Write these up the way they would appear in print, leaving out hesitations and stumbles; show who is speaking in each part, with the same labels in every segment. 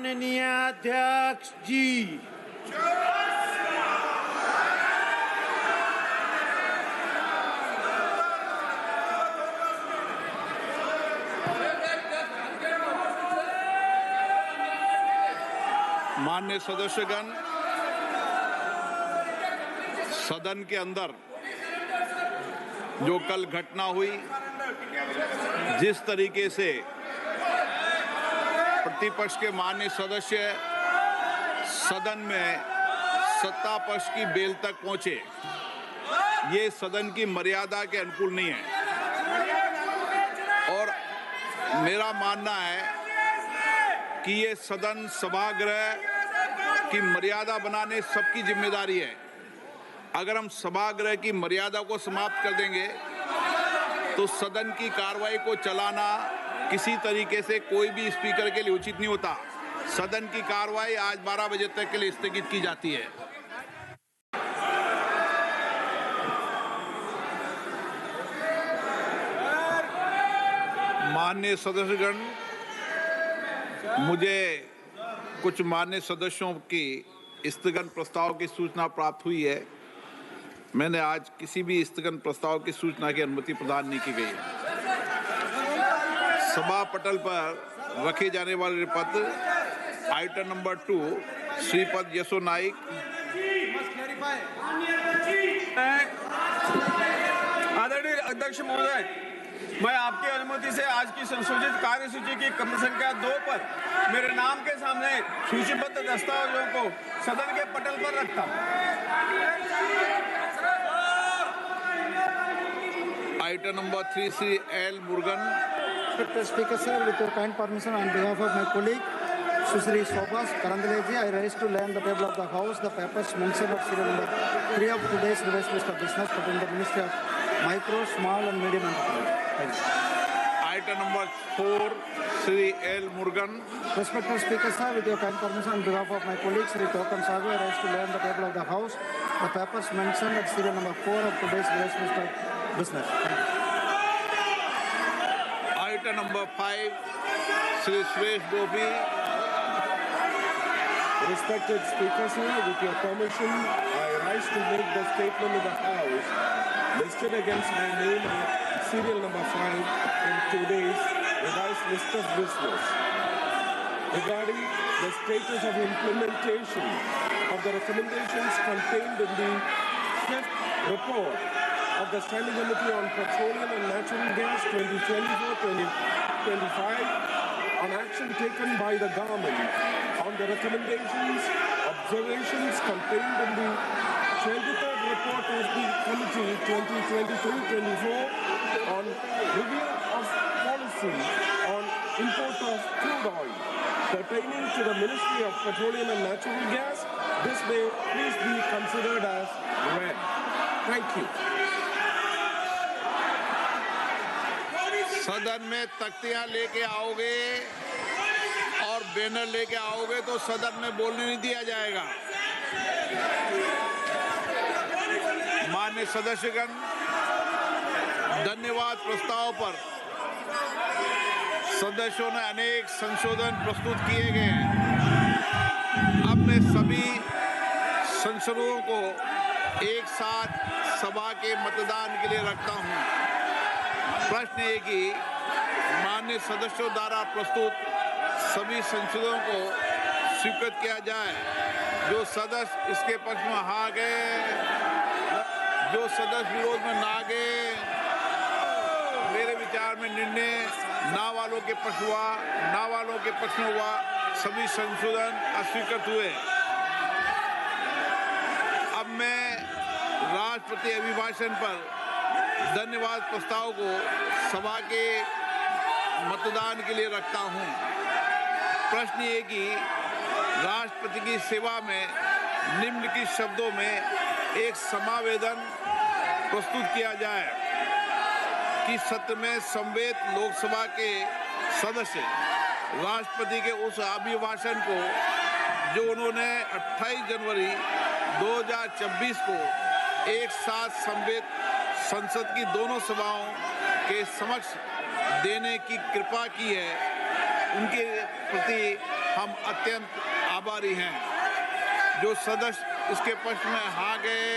Speaker 1: माननीय अध्यक्ष जी।
Speaker 2: माननीय सदस्यगण, सदन के अंदर जो कल घटना हुई, जिस तरीके से प्रतिपक्ष के माननीय सदस्य सदन में सत्ता पक्ष की बेल तक पहुंचे, ये सदन की मर्यादा के अनुकूल नहीं है। और मेरा मानना है कि ये सदन सभागृह की मर्यादा बनाने सबकी जिम्मेदारी है। अगर हम सभागृह की मर्यादा को समाप्त कर देंगे तो सदन की कार्रवाई को चलाना किसी तरीके से कोई भी स्पीकर के लिए उचित नहीं होता। सदन की कार्रवाई आज 12 बजे तक के लिए स्थगित की जाती है। माननीय सदस्यगण, मुझे कुछ माननीय सदस्यों की स्थगन प्रस्ताव की सूचना प्राप्त हुई है। मैंने आज किसी भी स्थगन प्रस्ताव की सूचना की अनुमति प्रदान नहीं की गई है। सभा पटल पर रखे जाने वाले पत्र आइटम नंबर 2 श्रीपद यशो नाइक।
Speaker 3: आदरणीय अध्यक्ष महोदय, मैं आपकी अनुमति से आज की संशोधित कार्यसूची की क्रम संख्या 2 पर मेरे नाम के सामने सूचीबद्ध दस्तावेजों को सदन के पटल पर रखता हूं।
Speaker 2: Item number 3 Shri L Murugan.
Speaker 4: Mr. Speaker, sir, with your kind permission, on behalf of my colleague, Sushri Shobha Karandeleji, I rise to lay on the table of the House the papers mentioned at serial number 3 of today's revised list of business put in the Ministry of Micro, Small and Medium Enterprise.
Speaker 2: Item number 4 Shri L Murugan.
Speaker 4: Respected Speaker, sir, with your kind permission, on behalf of my colleague, Sri Tokan Sagu, I rise to lay on the table of the House the papers mentioned at serial number 4 of today's revised list of business.
Speaker 2: Item number 5 Shri Suresh Gopi.
Speaker 5: Respected Speaker, sir, with your permission, I rise to make the statement in the House listed against my name at serial number 5 in today's revised list of business regarding the status of implementation of the recommendations contained in the 5th report of the Standing Committee on Petroleum and Natural Gas 2024-2025 on action taken by the government on the recommendations, observations contained in the 23rd report of the Committee 2023-24 on review of policy on import of crude oil pertaining to the Ministry of Petroleum and Natural Gas. This may please be considered as read. Thank you.
Speaker 2: सदन में तख्तियां लेके आओगे और banner लेके आओगे तो सदन में बोलने नहीं दिया जाएगा। माननीय सदस्यगण, धन्यवाद प्रस्ताव पर सदस्यों ने अनेक संशोधन प्रस्तुत किए गए हैं। अब मैं सभी संशोधनों को एक साथ सभा के मतदान के लिए रखता हूं। प्रश्न है कि माननीय सदस्यों द्वारा प्रस्तुत सभी संशोधनों को स्वीकृत किया जाए। जो सदस्य इसके पक्ष में हाँ गए, जो सदस्य विरोध में ना गए, मेरे विचार में निर्णय ना वालों के पक्ष हुआ, ना वालों के पक्ष में हुआ, सभी संशोधन अस्वीकृत हुए। अब मैं राष्ट्रपति अभिभाषण पर धन्यवाद प्रस्ताव को सभा के मतदान के लिए रखता हूं। प्रश्न ये कि राष्ट्रपति की सेवा में निम्नलिखित शब्दों में एक समावेदन प्रस्तुत किया जाए कि सत्र में समवेत लोकसभा के सदस्य राष्ट्रपति के उस अभिभाषण को जो उन्होंने 28 जनवरी 2024 को एक साथ समवेत संसद की दोनों सभाओं के समक्ष देने की कृपा की है, उनके प्रति हम अत्यंत आभारी हैं। जो सदस्य इसके पक्ष में हाँ गए,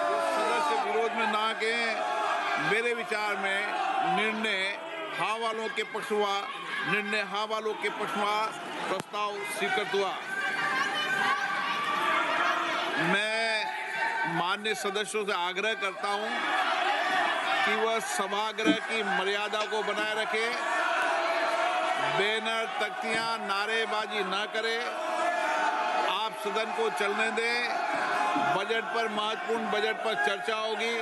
Speaker 2: जो सदस्य विरोध में ना गए, मेरे विचार में निर्णय हाँ वालों के पक्ष हुआ, निर्णय हाँ वालों के पक्ष हुआ, प्रस्ताव स्वीकृत हुआ। मैं माननीय सदस्यों से आग्रह करता हूं कि वह सभागृह की मर्यादा को बनाए रखे, बैनर, तख्तियां, नारेबाजी न करे, आप सदन को चलने दें। बजट पर, महत्वपूर्ण बजट पर चर्चा होगी,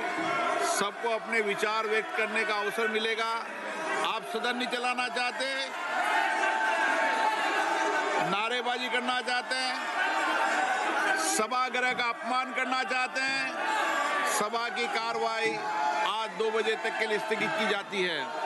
Speaker 2: सबको अपने विचार व्यक्त करने का अवसर मिलेगा। आप सदन नहीं चलाना चाहते, नारेबाजी करना चाहते हैं, सभागृह का अपमान करना चाहते हैं, सभा की कार्रवाई आज 2 बजे तक के लिए स्थगित की जाती है।